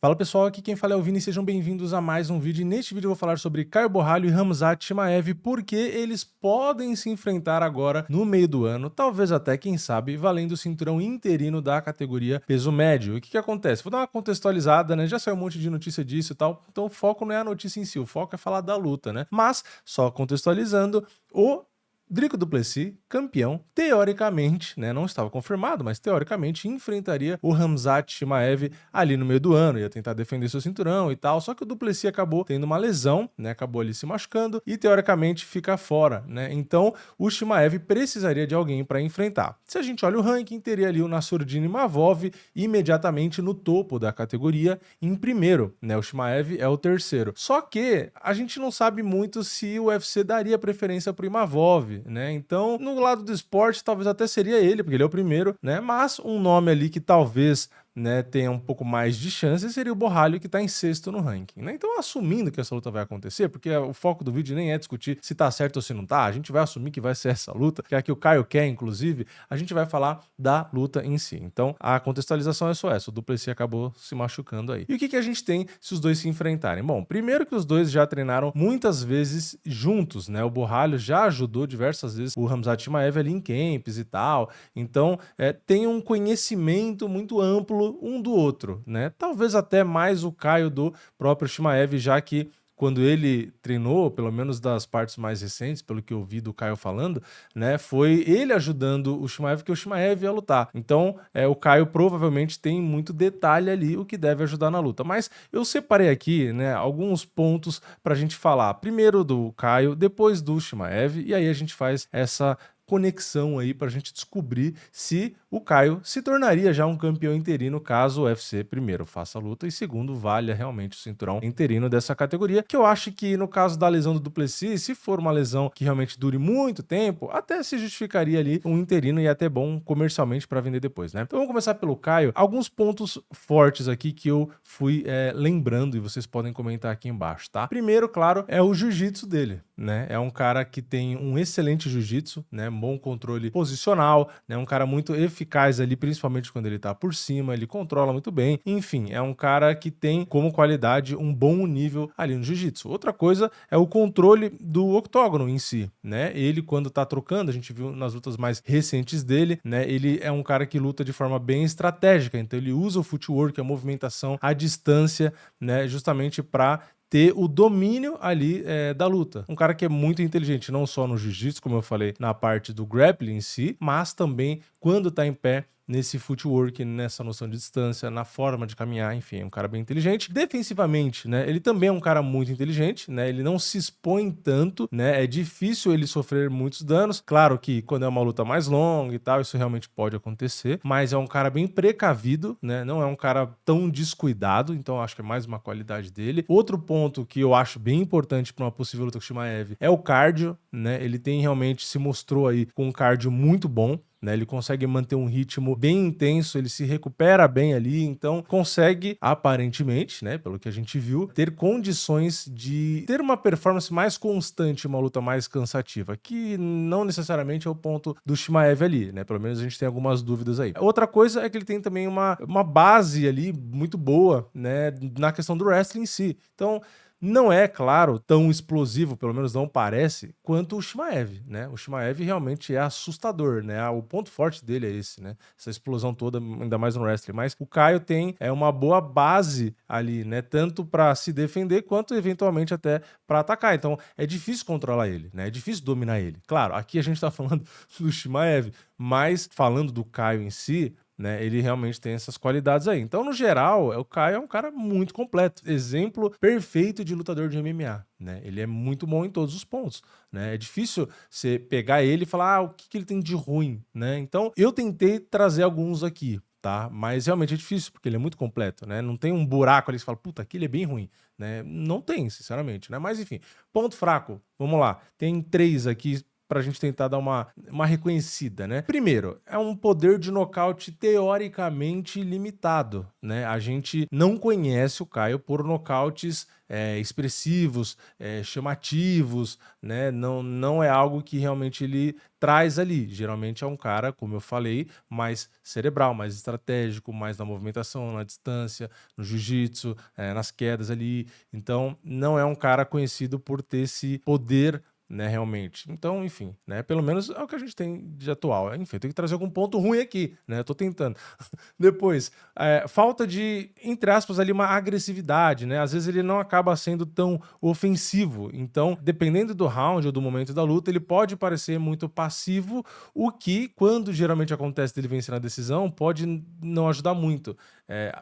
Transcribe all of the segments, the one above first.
Fala pessoal, aqui quem fala é o Vini, sejam bem-vindos a mais um vídeo. E neste vídeo eu vou falar sobre Caio Borralho e Khamzat Chimaev, porque eles podem se enfrentar agora no meio do ano, talvez até, quem sabe, valendo o cinturão interino da categoria peso médio. E o que acontece? Vou dar uma contextualizada, né? Já saiu um monte de notícia disso e tal, então o foco não é a notícia em si, o foco é falar da luta, né? Mas, só contextualizando, o Dricus du Plessis, campeão, teoricamente, né, não estava confirmado, mas teoricamente enfrentaria o Khamzat Chimaev ali no meio do ano, ia tentar defender seu cinturão e tal, só que o du Plessis acabou tendo uma lesão, né, acabou ali se machucando e teoricamente fica fora, né, então o Chimaev precisaria de alguém para enfrentar. Se a gente olha o ranking, teria ali o Nassourdine Imavov imediatamente no topo da categoria, em primeiro, né, o Chimaev é o terceiro. Só que a gente não sabe muito se o UFC daria preferência para o Imavov, né? Então, no lado do esporte, talvez até seria ele, porque ele é o primeiro, né? Mas um nome ali que talvez, né, tenha um pouco mais de chance seria o Borralho, que está em sexto no ranking, né? Então, assumindo que essa luta vai acontecer, porque o foco do vídeo nem é discutir se tá certo ou se não tá, a gente vai assumir que vai ser essa luta, que é a que o Caio quer, inclusive, a gente vai falar da luta em si. Então, a contextualização é só essa, o du Plessis acabou se machucando aí. E o que a gente tem se os dois se enfrentarem? Bom, primeiro que os dois já treinaram muitas vezes juntos, né? O Borralho já ajudou diversas vezes o Khamzat Chimaev ali em camps e tal, então tem um conhecimento muito amplo um do outro, né? Talvez até mais o Caio do próprio Chimaev, já que quando ele treinou, pelo menos das partes mais recentes, pelo que eu vi do Caio falando, né, foi ele ajudando o Chimaev, que o Chimaev ia lutar. Então, o Caio provavelmente tem muito detalhe ali, o que deve ajudar na luta. Mas eu separei aqui, né, alguns pontos pra gente falar. Primeiro do Caio, depois do Chimaev, e aí a gente faz essa conexão aí para a gente descobrir se o Caio se tornaria já um campeão interino caso o UFC, primeiro, faça a luta e segundo, valha realmente o cinturão interino dessa categoria, que eu acho que no caso da lesão do du Plessis, se for uma lesão que realmente dure muito tempo, até se justificaria ali um interino e até bom comercialmente para vender depois, né? Então vamos começar pelo Caio. Alguns pontos fortes aqui que eu fui lembrando e vocês podem comentar aqui embaixo, tá? Primeiro, claro, é o jiu-jitsu dele, né? É um cara que tem um excelente jiu-jitsu, né? Bom controle posicional, né? Um cara muito eficaz ali, principalmente quando ele tá por cima, ele controla muito bem. Enfim, é um cara que tem como qualidade um bom nível ali no jiu-jitsu. Outra coisa é o controle do octógono em si, né? Ele, quando tá trocando, a gente viu nas lutas mais recentes dele, né? Ele é um cara que luta de forma bem estratégica, então ele usa o footwork, a movimentação à distância, né? Justamente para ter o domínio ali da luta. Um cara que é muito inteligente, não só no jiu-jitsu, como eu falei, na parte do grappling em si, mas também quando tá em pé, nesse footwork, nessa noção de distância, na forma de caminhar, enfim, é um cara bem inteligente. Defensivamente, né, ele também é um cara muito inteligente, né, ele não se expõe tanto, né, é difícil ele sofrer muitos danos. Claro que quando é uma luta mais longa e tal, isso realmente pode acontecer, mas é um cara bem precavido, né, não é um cara tão descuidado, então acho que é mais uma qualidade dele. Outro ponto que eu acho bem importante para uma possível luta com o Chimaev é o cardio, né, ele tem realmente se mostrou aí com um cardio muito bom, né, ele consegue manter um ritmo bem intenso, ele se recupera bem ali, então consegue, aparentemente, né, pelo que a gente viu, ter condições de ter uma performance mais constante, uma luta mais cansativa, que não necessariamente é o ponto do Chimaev ali, né, pelo menos a gente tem algumas dúvidas aí. Outra coisa é que ele tem também uma base ali muito boa, né, na questão do wrestling em si. Então, não é, claro, tão explosivo, pelo menos não parece, quanto o Chimaev, né? O Chimaev realmente é assustador, né? O ponto forte dele é esse, né? Essa explosão toda, ainda mais no wrestling. Mas o Caio tem uma boa base ali, né? Tanto para se defender quanto eventualmente até para atacar. Então é difícil controlar ele, né? É difícil dominar ele. Claro, aqui a gente tá falando do Chimaev, mas falando do Caio em si, né, ele realmente tem essas qualidades aí. Então, no geral, o Caio é um cara muito completo, exemplo perfeito de lutador de MMA, né? Ele é muito bom em todos os pontos, né? É difícil você pegar ele e falar, o que ele tem de ruim, né? Então, eu tentei trazer alguns aqui, tá? Mas realmente é difícil, porque ele é muito completo, né? Não tem um buraco ali que você fala, puta, aquele é bem ruim, né? Não tem, sinceramente, né? Mas enfim, ponto fraco, vamos lá. Tem 3 aqui pra gente tentar dar uma reconhecida, né? Primeiro, é um poder de nocaute teoricamente limitado, né? A gente não conhece o Caio por nocautes expressivos, chamativos, né? Não é algo que realmente ele traz ali. Geralmente é um cara, como eu falei, mais cerebral, mais estratégico, mais na movimentação, na distância, no jiu-jitsu, nas quedas ali. Então, não é um cara conhecido por ter esse poder, né, realmente. Então, enfim, né, pelo menos é o que a gente tem de atual. Enfim, tem que trazer algum ponto ruim aqui, né, eu tô tentando. Depois, falta de, entre aspas, ali uma agressividade, né, às vezes ele não acaba sendo tão ofensivo, então, dependendo do round ou do momento da luta, ele pode parecer muito passivo, o que, quando geralmente acontece dele vencer na decisão, pode não ajudar muito.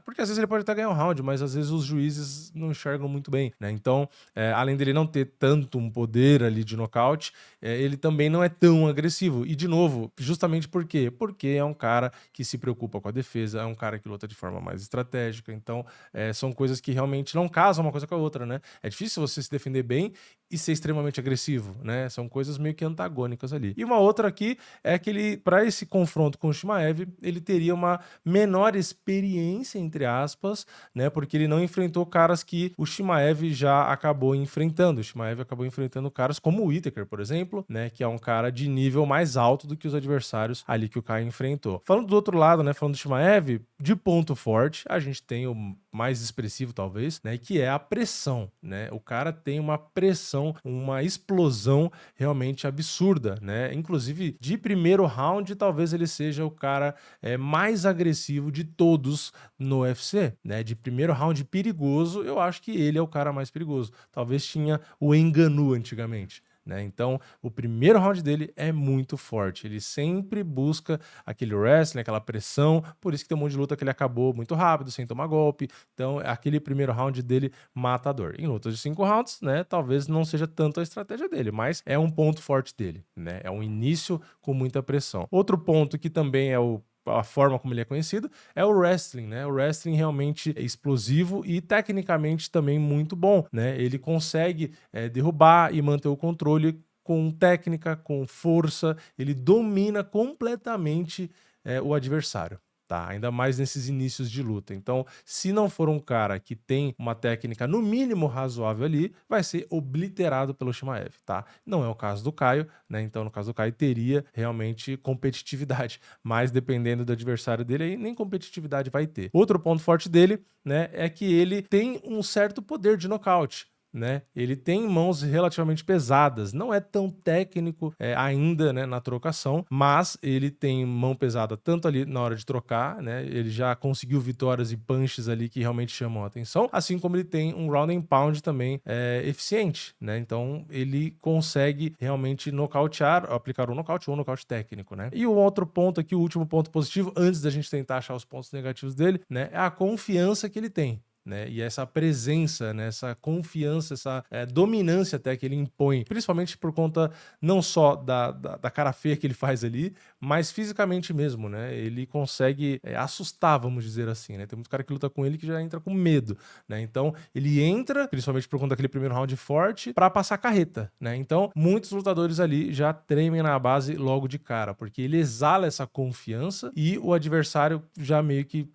Porque às vezes ele pode até ganhar um round, mas às vezes os juízes não enxergam muito bem, né, então, além dele não ter tanto um poder ali de nocaute, ele também não é tão agressivo. E, de novo, justamente por quê? Porque é um cara que se preocupa com a defesa, é um cara que luta de forma mais estratégica. Então, são coisas que realmente não casam uma coisa com a outra, né? É difícil você se defender bem e ser extremamente agressivo, né? São coisas meio que antagônicas ali. E uma outra aqui é que ele, para esse confronto com o Chimaev, ele teria uma menor experiência, entre aspas, né? Porque ele não enfrentou caras que o Chimaev já acabou enfrentando. O Chimaev acabou enfrentando caras como o Whittaker, por exemplo, né? Que é um cara de nível mais alto do que os adversários ali que o Caio enfrentou. Falando do outro lado, né? Falando do Chimaev, de ponto forte, a gente tem o mais expressivo, talvez, né? Que é a pressão, né? O cara tem uma pressão, uma explosão realmente absurda, né? Inclusive, de primeiro round, talvez ele seja o cara mais agressivo de todos no UFC, né? De primeiro round perigoso, eu acho que ele é o cara mais perigoso. Talvez tinha o Ngannou antigamente, né? Então, o primeiro round dele é muito forte. Ele sempre busca aquele wrestling, aquela pressão. Por isso que tem um monte de luta que ele acabou muito rápido, sem tomar golpe. Então, aquele primeiro round dele matador. Em lutas de 5 rounds, né? Talvez não seja tanto a estratégia dele, mas é um ponto forte dele, né? É um início com muita pressão. Outro ponto que também é a forma como ele é conhecido, é o wrestling, né? O wrestling realmente é explosivo e tecnicamente também muito bom, né? Ele consegue derrubar e manter o controle com técnica, com força, ele domina completamente o adversário. Tá, ainda mais nesses inícios de luta. Então, se não for um cara que tem uma técnica no mínimo razoável ali, vai ser obliterado pelo Chimaev, tá? Não é o caso do Caio, né? Então, no caso do Caio, teria realmente competitividade, mas dependendo do adversário dele, aí nem competitividade vai ter. Outro ponto forte dele, né, é que ele tem um certo poder de nocaute, né? Ele tem mãos relativamente pesadas, não é tão técnico ainda, né, na trocação, mas ele tem mão pesada tanto ali na hora de trocar, né? Ele já conseguiu vitórias e punches ali que realmente chamam a atenção, assim como ele tem um round and pound também eficiente, né? Então ele consegue realmente nocautear, aplicar um nocaute ou um nocaute técnico, né? E o outro ponto aqui, o último ponto positivo, antes da gente tentar achar os pontos negativos dele, né, é a confiança que ele tem, né? E essa presença, né? Essa confiança, essa dominância até que ele impõe, principalmente por conta não só da cara feia que ele faz ali, mas fisicamente mesmo, né? Ele consegue assustar, vamos dizer assim, né? Tem muito cara que luta com ele que já entra com medo, né? Então, ele entra, principalmente por conta daquele primeiro round forte, pra passar carreta, né? Então, muitos lutadores ali já tremem na base logo de cara, porque ele exala essa confiança e o adversário já meio que,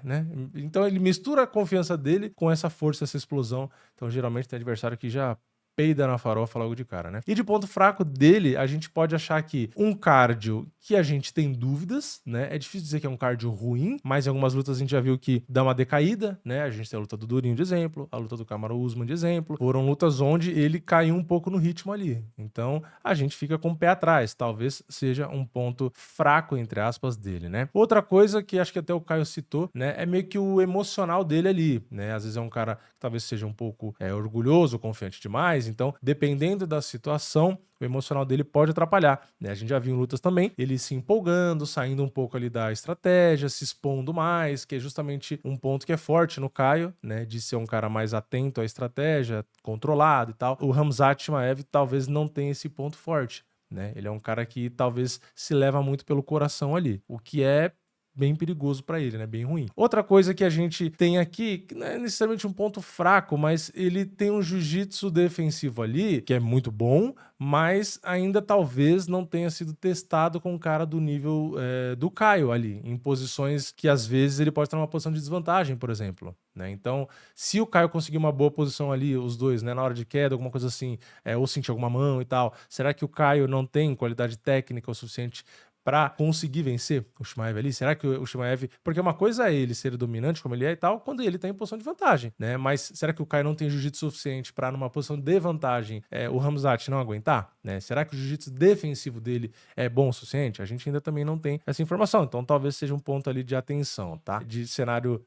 né? Então, ele mistura a confiança dele com essa força, essa explosão. Então, geralmente tem adversário que já peida na farofa logo de cara, né? E de ponto fraco dele, a gente pode achar que um cardio que a gente tem dúvidas, né? É difícil dizer que é um cardio ruim, mas em algumas lutas a gente já viu que dá uma decaída, né? A gente tem a luta do Durinho de exemplo, a luta do Kamaru Usman de exemplo. Foram lutas onde ele caiu um pouco no ritmo ali. Então, a gente fica com o pé atrás. Talvez seja um ponto fraco, entre aspas, dele, né? Outra coisa que acho que até o Caio citou, né? É meio que o emocional dele ali, né? Às vezes é um cara que talvez seja um pouco orgulhoso, confiante demais. Então, dependendo da situação, o emocional dele pode atrapalhar, né? A gente já viu em lutas também, ele se empolgando, saindo um pouco ali da estratégia, se expondo mais, que é justamente um ponto que é forte no Caio, né? De ser um cara mais atento à estratégia, controlado e tal. O Khamzat Chimaev talvez não tenha esse ponto forte, né? Ele é um cara que talvez se leva muito pelo coração ali, o que é bem perigoso para ele, né? Bem ruim. Outra coisa que a gente tem aqui, que não é necessariamente um ponto fraco, mas ele tem um jiu-jitsu defensivo ali, que é muito bom, mas ainda talvez não tenha sido testado com um cara do nível do Caio ali, em posições que às vezes ele pode estar numa posição de desvantagem, por exemplo, né? Então, se o Caio conseguir uma boa posição ali, os dois, né, na hora de queda, alguma coisa assim, ou sentir alguma mão e tal, será que o Caio não tem qualidade técnica o suficiente para conseguir vencer o Chimaev ali? Será que o Chimaev... Porque uma coisa é ele ser dominante como ele é e tal, quando ele tá em posição de vantagem, né? Mas será que o Caio não tem jiu-jitsu suficiente para numa posição de vantagem o Khamzat não aguentar, né? Será que o jiu-jitsu defensivo dele é bom o suficiente? A gente ainda também não tem essa informação, então talvez seja um ponto ali de atenção, tá? De cenário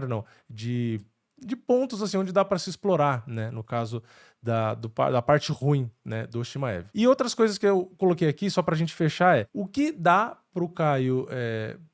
não, de pontos assim onde dá para se explorar, né? No caso da parte ruim, né, do Chimaev. E outras coisas que eu coloquei aqui só pra gente fechar o que dá pro Caio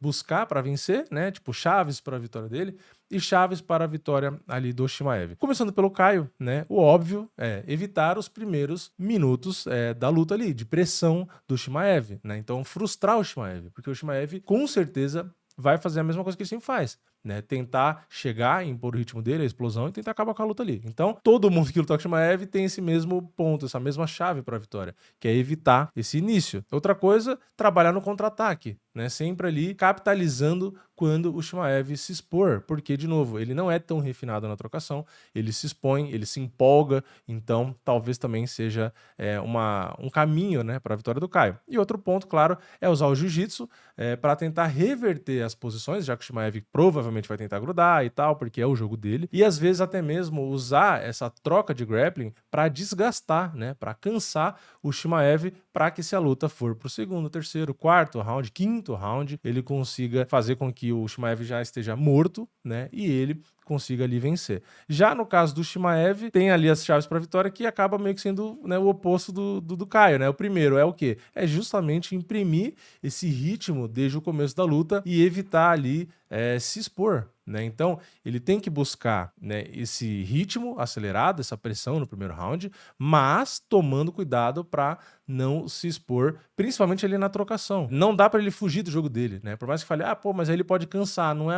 buscar para vencer, né? Tipo, chaves para a vitória dele e chaves para a vitória ali do Chimaev. Começando pelo Caio, né? O óbvio é evitar os primeiros minutos da luta ali, de pressão do Chimaev, né? Então, frustrar o Chimaev, porque o Chimaev com certeza vai fazer a mesma coisa que ele sempre faz, né? Tentar chegar, impor o ritmo dele, a explosão, e tentar acabar com a luta ali. Então, todo mundo que luta com o Chimaev tem esse mesmo ponto, essa mesma chave para a vitória, que é evitar esse início. Outra coisa, trabalhar no contra-ataque, né? Sempre ali capitalizando quando o Chimaev se expor, porque, de novo, ele não é tão refinado na trocação, ele se expõe, ele se empolga, então talvez também seja um caminho, né, para a vitória do Caio. E outro ponto, claro, é usar o jiu-jitsu para tentar reverter as posições, já que o Chimaev provavelmente vai tentar grudar e tal, porque é o jogo dele, e às vezes até mesmo usar essa troca de grappling para desgastar, né, para cansar o Chimaev, para que se a luta for pro segundo, terceiro, quarto round, quinto round, ele consiga fazer com que o Chimaev já esteja morto, né, e ele consiga ali vencer. Já no caso do Chimaev, tem ali as chaves para vitória que acaba meio que sendo, né, o oposto do Caio, né? O primeiro é o quê? É justamente imprimir esse ritmo desde o começo da luta e evitar ali se expor, né? Então, ele tem que buscar, né, esse ritmo acelerado, essa pressão no primeiro round, mas tomando cuidado para não se expor, principalmente ali na trocação. Não dá para ele fugir do jogo dele, né? Por mais que fale, mas aí ele pode cansar, não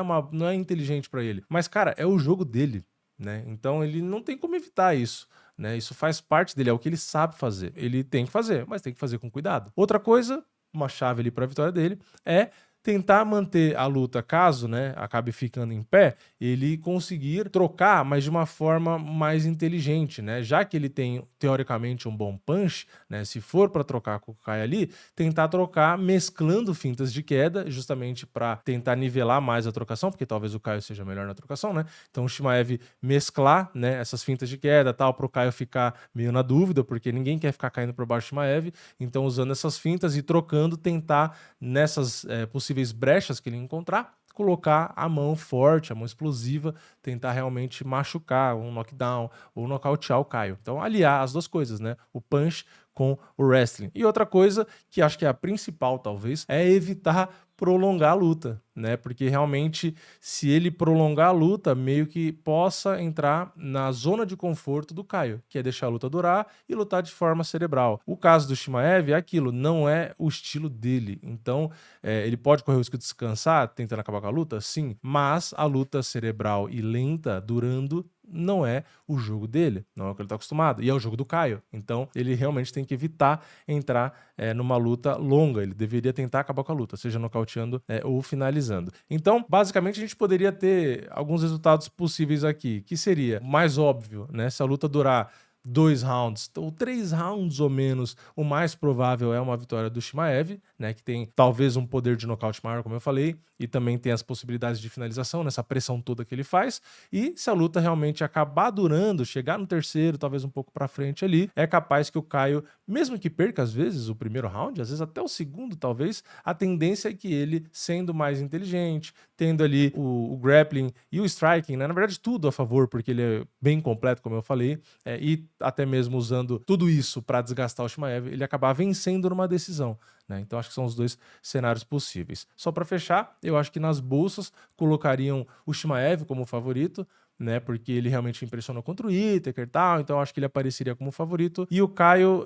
é inteligente para ele. Mas, cara, é o jogo dele, né? Então, ele não tem como evitar isso, né? Isso faz parte dele, é o que ele sabe fazer. Ele tem que fazer, mas tem que fazer com cuidado. Outra coisa, uma chave ali para a vitória dele é tentar manter a luta, caso, né, acabe ficando em pé, ele conseguir trocar, mas de uma forma mais inteligente, né? Já que ele tem, teoricamente, um bom punch, né? Se for para trocar com o Kai ali, tentar trocar mesclando fintas de queda, justamente para tentar nivelar mais a trocação, porque talvez o Caio seja melhor na trocação, né? Então o Chimaev mesclar, né, essas fintas de queda, tal, para o Caio ficar meio na dúvida, porque ninguém quer ficar caindo por baixo do Chimaev, então usando essas fintas e trocando, tentar nessas possíveis brechas que ele encontrar, colocar a mão forte, a mão explosiva, tentar realmente machucar um knockdown ou nocautear o Caio. Então, aliar as duas coisas, né? O punch com o wrestling. E outra coisa, que acho que é a principal, talvez, é evitar prolongar a luta, né? Porque realmente, se ele prolongar a luta, meio que possa entrar na zona de conforto do Caio, que é deixar a luta durar e lutar de forma cerebral. O caso do Chimaev é aquilo, não é o estilo dele. Então, ele pode correr o risco de descansar, tentando acabar com a luta? Sim, mas a luta cerebral e lenta, durando, não é o jogo dele, não é o que ele está acostumado, e é o jogo do Caio. Então, ele realmente tem que evitar entrar numa luta longa, ele deveria tentar acabar com a luta, seja nocauteando ou finalizando. Então, basicamente, a gente poderia ter alguns resultados possíveis aqui, que seria mais óbvio, né? Se a luta durar 2 rounds ou 3 rounds ou menos, o mais provável é uma vitória do Chimaev, né, que tem talvez um poder de nocaute maior, como eu falei, e também tem as possibilidades de finalização, nessa pressão toda que ele faz. E se a luta realmente acabar durando, chegar no terceiro, talvez um pouco para frente ali, é capaz que o Caio, mesmo que perca às vezes o primeiro round, às vezes até o segundo talvez, a tendência é que ele, sendo mais inteligente, tendo ali o grappling e o striking, né, na verdade tudo a favor, porque ele é bem completo, como eu falei, e até mesmo usando tudo isso para desgastar o Chimaev, ele acabar vencendo numa decisão, né? Então acho que são os dois cenários possíveis. Só para fechar, eu acho que nas bolsas colocariam o Chimaev como favorito, né? Porque ele realmente impressionou contra o Whittaker e tal, então acho que ele apareceria como favorito. E o Caio,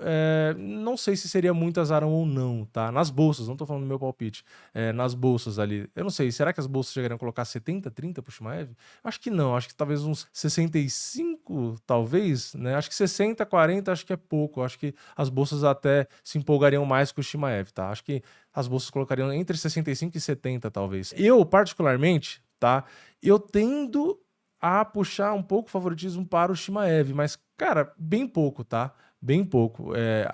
não sei se seria muito azarão ou não, tá? Nas bolsas, não tô falando do meu palpite, nas bolsas ali. Eu não sei, será que as bolsas chegariam a colocar 70-30 pro Chimaev? Acho que não, acho que talvez uns 65, talvez, né? Acho que 60-40 acho que é pouco, acho que as bolsas até se empolgariam mais com o Chimaev, tá? Acho que as bolsas colocariam entre 65 e 70, talvez. Eu, particularmente, tá? Eu tendo a puxar um pouco o favoritismo para o Chimaev, mas, cara, bem pouco, tá? Bem pouco.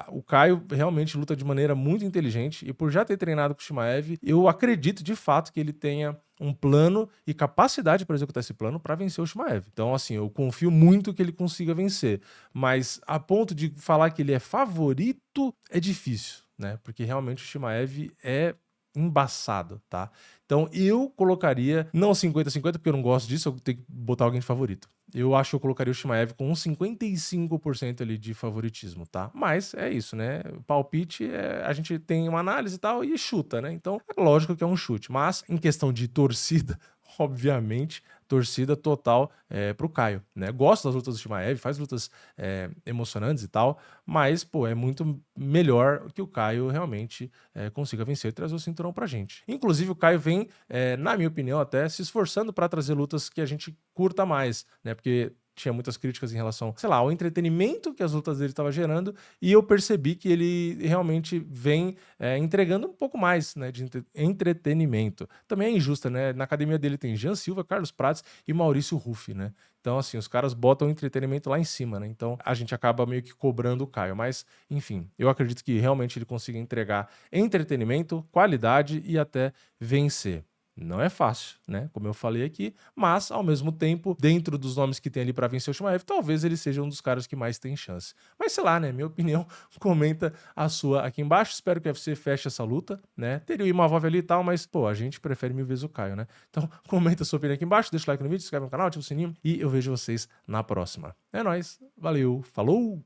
O Caio realmente luta de maneira muito inteligente e por já ter treinado com o Chimaev, eu acredito de fato que ele tenha um plano e capacidade para executar esse plano para vencer o Chimaev. Então, assim, eu confio muito que ele consiga vencer, mas a ponto de falar que ele é favorito é difícil, né? Porque realmente o Chimaev é embaçado, tá? Então eu colocaria, não 50-50, porque eu não gosto disso, eu tenho que botar alguém de favorito. Eu acho que eu colocaria o Chimaev com uns 55% ali de favoritismo, tá? Mas é isso, né? O palpite, a gente tem uma análise e tal e chuta, né? Então é lógico que é um chute. Mas em questão de torcida, obviamente, torcida total pro Caio, né? Gosto das lutas do Chimaev, faz lutas emocionantes e tal, mas, pô, é muito melhor que o Caio realmente consiga vencer e trazer o cinturão pra gente. Inclusive, o Caio vem, na minha opinião, até se esforçando para trazer lutas que a gente curta mais, né? Porque tinha muitas críticas em relação, sei lá, ao entretenimento que as lutas dele estavam gerando, e eu percebi que ele realmente vem entregando um pouco mais, né, de entretenimento. Também é injusta, né? Na academia dele tem Jean Silva, Carlos Prates e Maurício Ruffi, né? Então, assim, os caras botam o entretenimento lá em cima, né? Então, a gente acaba meio que cobrando o Caio. Mas, enfim, eu acredito que realmente ele consiga entregar entretenimento, qualidade e até vencer. Não é fácil, né? Como eu falei aqui, mas ao mesmo tempo, dentro dos nomes que tem ali para vencer o Chimaev, talvez ele seja um dos caras que mais tem chance. Mas sei lá, né? Minha opinião, comenta a sua aqui embaixo. Espero que o UFC feche essa luta, né? Teria o Imavov ali e tal, mas pô, a gente prefere mil vezes o Caio, né? Então, comenta a sua opinião aqui embaixo, deixa o like no vídeo, se inscreve no canal, ativa o sininho e eu vejo vocês na próxima. É nóis, valeu, falou!